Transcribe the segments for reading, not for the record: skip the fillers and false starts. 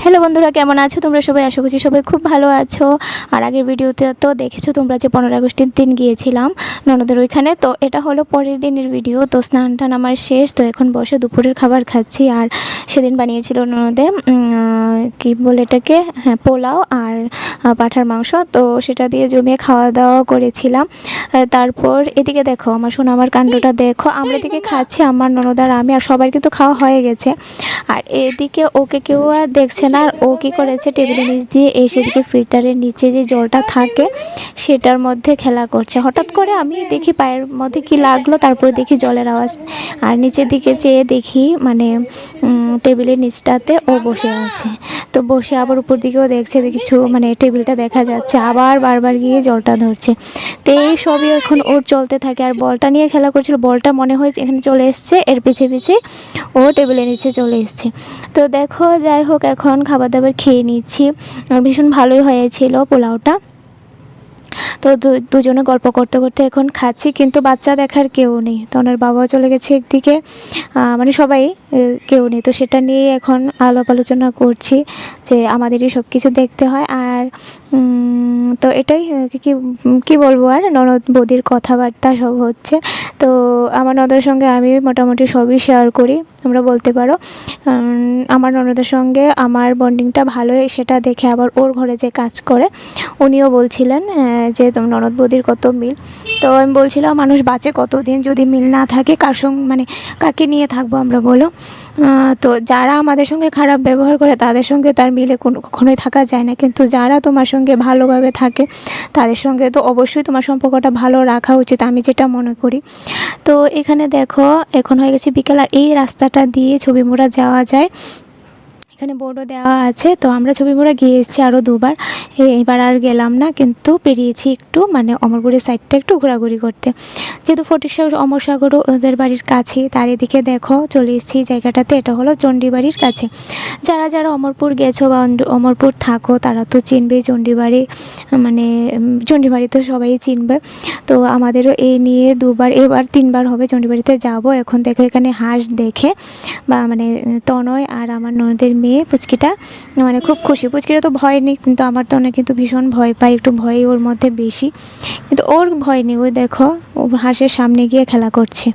Hello বন্ধুরা, কেমন আছো তোমরা সবাই? আশা করছি সবাই খুব ভালো আছো। আর আগের ভিডিওতে তো দেখেছো তোমরা যে 15 আগস্টের দিন গিয়েছিলাম ননদের ওইখানে। তো এটা হলো পরের দিনের ভিডিও। তো স্নান টান আমার শেষ, তো এখন বসে দুপুরের খাবার খাচ্ছি। আর সেদিন বানিয়েছিল ননদে কি বলে এটাকে, হ্যাঁ, পোলাও আর পাঁঠার মাংস। তো সেটা দিয়ে জমিয়ে খাওয়া দাওয়া করেছিলাম। তারপর এদিকে দেখো আমার আমার কাণ্ডটা দেখো, আমরা এদিকে খাচ্ছি, আমার ননদ আর আমি, আর সবার কিন্তু খাওয়া হয়ে গেছে। আর এদিকে ওকে কেউ আর দেখছে না। আর ও কী করেছে, টেবিলের নিচ দিয়ে এসে দিকে ফিল্টারের নিচে যে জলটা থাকে সেটার মধ্যে খেলা করছে। হঠাৎ করে আমি দেখি পায়ের মধ্যে কি লাগলো, তারপরে দেখি জলের আওয়াজ। আর নিচের দিকে চেয়ে দেখি মানে টেবিলের নিচটাতে ও বসে আছে। তো বসে আবার উপর দিকেও দেখছে, কিছু মানে টেবিলটা দেখা যাচ্ছে, আবার বারবার গিয়ে জলটা ধরছে। তো এই সবই এখন ওর চলতে থাকে। আর বলটা নিয়ে খেলা করছিল, বলটা মনে হয় এখানে চলে এসছে, এর পিছে পিছে ও টেবিলের নিচে চলে এসছে। তো দেখো, যাই হোক, এখন খাবার দাবার খেয়ে নিচ্ছি। আর ভীষণ ভালোই হয়েছিল পোলাওটা। তো দুজনে গল্প করতে করতে এখন খাচ্ছি, কিন্তু বাচ্চা দেখার কেউ নেই। তো ওনার বাবাও চলে গেছে একদিকে, মানে সবাই কেউ নেই। তো সেটা নিয়ে এখন আলাপ আলোচনা করছি যে আমাদেরই সব কিছু দেখতে হয়। আর তো এটাই কি কি বলবো, আর ননদ বৌদির কথাবার্তা সব হচ্ছে। তো আমার ননদের সঙ্গে আমি মোটামুটি সবই শেয়ার করি, তোমরা বলতে পারো। আমার ননদের সঙ্গে আমার বন্ডিংটা ভালোই, সেটা দেখে আবার ওর ঘরে যে কাজ করে উনিও বলছিলেন যে তোমার ননদ বৌদির কত মিল। তো আমি বলছিলাম মানুষ বাঁচে কতদিন যদি মিল না থাকে, কার সঙ্গে মানে কাকে নিয়ে থাকবো আমরা বলো। তো যারা আমাদের সঙ্গে খারাপ ব্যবহার করে তাদের সঙ্গে তার মিলে কখনোই থাকা যায় না, কিন্তু যারা তোমার সঙ্গে ভালোভাবে থাকে তাদের সঙ্গে তো অবশ্যই তোমার সম্পর্কটা ভালো রাখা উচিত, আমি যেটা মনে করি। তো এখানে দেখো এখন হয়ে গেছে বিকেল, আর এই রাস্তাটা দিয়ে ছবিমুড়া যাওয়া যায়, এখানে বোর্ডও দেওয়া আছে। তো আমরা ছবিমুড়া গিয়েছি আরও দুবার, এবার আর গেলাম না, কিন্তু পেরিয়েছি একটু মানে অমরপুরের সাইডটা একটু ঘোরাঘুরি করতে, যেহেতু ফটিকসাগর অমরসাগরও ওদের বাড়ির কাছে। তার এদিকে দেখো চলে এসেছি জায়গাটাতে, এটা হলো চণ্ডীবাড়ির কাছে। যারা যারা অমরপুর গেছো বা অমরপুর থাকো তারা তো চিনবেই চণ্ডীবাড়ি, মানে চণ্ডীবাড়ি তো সবাই চিনবে। তো আমাদেরও এই নিয়ে দুবার, এবার তিনবার হবে চণ্ডীবাড়িতে যাব। এখন দেখো এখানে হাঁস দেখে বা মানে তনয় আর আমার ননদের মেয়ে পুচকিটা মানে খুব খুশি। পুচকিটা তো ভয় নেই, কিন্তু আমার তনয় কিন্তু ভীষণ ভয় পায়, একটু ভয় ওর মধ্যে বেশি, কিন্তু ওর ভয় নেই। ওই দেখো ও হাঁসের সামনে গিয়ে খেলা করছে,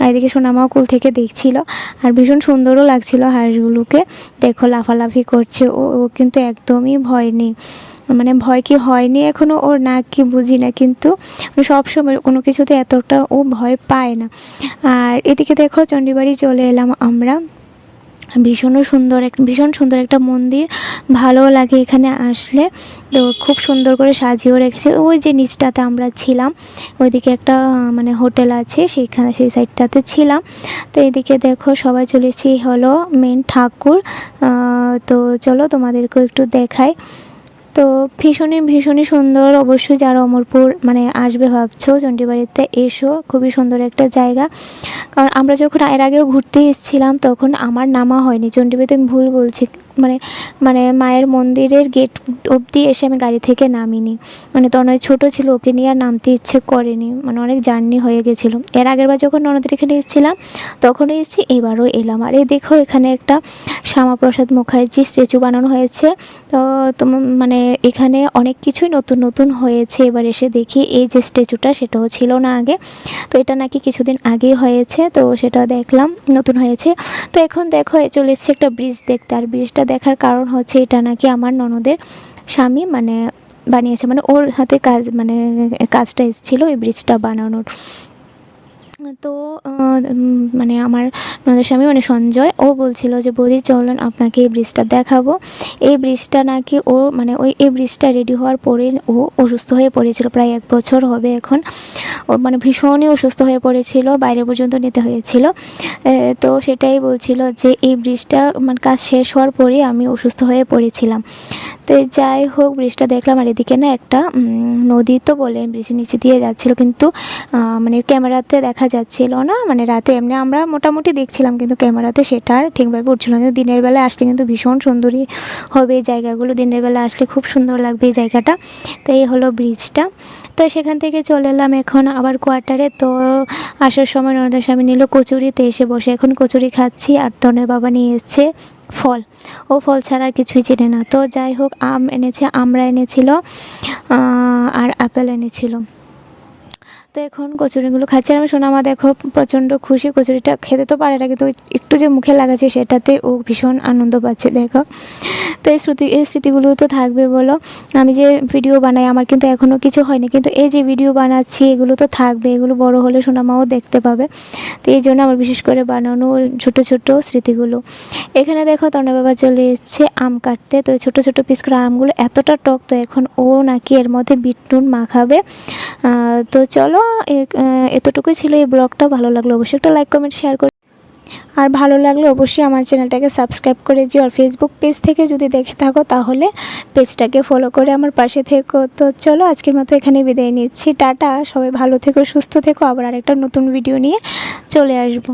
আর এদিকে সোনামাও কুল থেকে দেখছিল। আর ভীষণ সুন্দরও লাগছিল হাঁসগুলোকে, দেখো লাফালাফি করছে। ও কিন্তু একদমই ভয় নেই, মানে ভয় কি হয়নি এখনও ওর, না কি বুঝি না, কিন্তু সবসময় কোনো কিছুতে এতটা ও ভয় পায় না। আর এদিকে দেখো চণ্ডীবাড়ি চলে এলাম আমরা। ভীষণ সুন্দর একটা মন্দির, ভালো লাগে এখানে আসলে। তো খুব সুন্দর করে সাজিয়েও রেখেছে। ওই যে নিচটাতে আমরা ছিলাম, ওইদিকে একটা মানে হোটেল আছে, সেইখানে সেই সাইডটাতে ছিলাম। তো এদিকে দেখো সবাই চলেছি হলো মেন ঠাকুর। তো চলো তোমাদেরকেও একটু দেখাই। তো ভীষণই সুন্দর। অবশ্যই যারা অমরপুর মানে আসবে ভাবছো চণ্ডীবাড়িতে এসো, খুবই সুন্দর একটা জায়গা। কারণ আমরা যখন এর আগেও ঘুরতে এসেছিলাম তখন আমার নামা হয়নি চণ্ডীবাড়িতে, আমি ভুল বলছি, মানে মানে মায়ের মন্দিরের গেট অবধি এসে আমি গাড়ি থেকে নামিনি, মানে তনয় ছোটো ছিল, ওকে নিয়ে আর নামতে ইচ্ছে করেনি, মানে অনেক জার্নি হয়ে গেছিলো। এর আগের বার যখন ননদের এখানে এসেছিলাম তখনও এসেছি, এবারও এলাম। আর এই দেখো এখানে একটা শ্যামাপ্রসাদ মুখার্জি স্ট্যাচু বানানো হয়েছে। তো মানে এখানে অনেক কিছুই নতুন হয়েছে, এবার এসে দেখি এই যে স্ট্যাচুটা সেটাও ছিল না আগে, তো এটা নাকি কিছুদিন আগেই হয়েছে, তো সেটা দেখলাম নতুন হয়েছে। তো এখন দেখো চলে এসেছে একটা ব্রিজ দেখতে। আর ব্রিজটা দেখার কারণ হচ্ছে এটা নাকি আমার ননদের স্বামী মানে বানিয়েছে, মানে ওর হাতে কাজ, মানে কাজটা এসেছিলো এই ব্রিজটা বানানোর। তো মানে আমার ননদের স্বামী মানে সঞ্জয়, ও বলছিল যে বৌদি চলেন আপনাকে এই ব্রিজটা দেখাবো। এই ব্রিজটা নাকি ও মানে এই ব্রিজটা রেডি হওয়ার পরে ও অসুস্থ হয়ে পড়েছিল, প্রায় 1 বছর হবে এখন। ও মানে ভীষণই অসুস্থ হয়ে পড়েছিল, বাইরে পর্যন্ত নিতে হয়েছিল। তো সেটাই বলছিল যে এই ব্রিজটা মানে কাজ শেষ হওয়ার পরেই আমি অসুস্থ হয়ে পড়েছিলাম। তো যাই হোক ব্রিজটা দেখলাম। আর এদিকে না একটা নদী তো বলে ব্রিজের নিচে দিয়ে যাচ্ছিলো, কিন্তু মানে ক্যামেরাতে দেখা যাচ্ছিল না, মানে রাতে এমনি আমরা মোটামুটি দেখছিলাম, কিন্তু ক্যামেরাতে সেটা আর ঠিকভাবে উঠছিল না। দিনের বেলায় আসলে কিন্তু ভীষণ সুন্দরই হবে এই জায়গাগুলো, দিনের বেলা আসলে খুব সুন্দর লাগবে এই জায়গাটা। তো এই হলো ব্রিজটা। তো সেখান থেকে চলে এলাম এখন আবার কোয়ার্টারে। তো আসার সময় ননদের স্বামী নিল কচুরিতে, এসে বসে এখন কচুরি খাচ্ছি। আর তনের বাবা নিয়ে এসছে ফল, ও ফল ছাড়া আর কিছুই চেনে না। তো যাই হোক, আম এনেছে, আমরা এনেছিল আর আপেল এনেছিল। তো এখন কচুরিগুলো খাচ্ছি। আর আমার সোনামা দেখো প্রচণ্ড খুশি, কচুরিটা খেতে তো পারে না, কিন্তু একটু যে মুখে লাগাচ্ছে সেটাতে ও ভীষণ আনন্দ পাচ্ছে দেখো। তো এই স্মৃতিগুলো তো থাকবে বলো। আমি যে ভিডিও বানাই আমার কিন্তু এখনও কিছু হয়নি, কিন্তু এই যে ভিডিও বানাচ্ছি এগুলো তো থাকবে, এগুলো বড় হলে সোনামাও দেখতে পাবে। তো এই জন্য আমার বিশেষ করে বানানো ছোটো ছোটো স্মৃতিগুলো। এখানে দেখো তনয় বাবা চলে এসছে আম কাটতে। তো ছোটো ছোটো পিস করে আমগুলো এতটা টক, তো এখন ও নাকি এর মধ্যে বিট নুন মাখাবে। তো চলো, এতটুকুই ছিল এই ব্লগটা। ভালো লাগলো অবশ্যই একটা লাইক কমেন্ট শেয়ার করে, আর ভালো লাগলে অবশ্যই আমার চ্যানেলটাকে সাবস্ক্রাইব করে দিও। আর ফেসবুক পেজ থেকে যদি দেখে থাকো তাহলে পেজটাকে ফলো করে আমার পাশে থেকো। তো চলো, আজকের মতো এখানে বিদায় নিচ্ছি। টাটা, সবাই ভালো থেকো, সুস্থ থেকো। আবার আরেকটা নতুন ভিডিও নিয়ে চলে আসবো।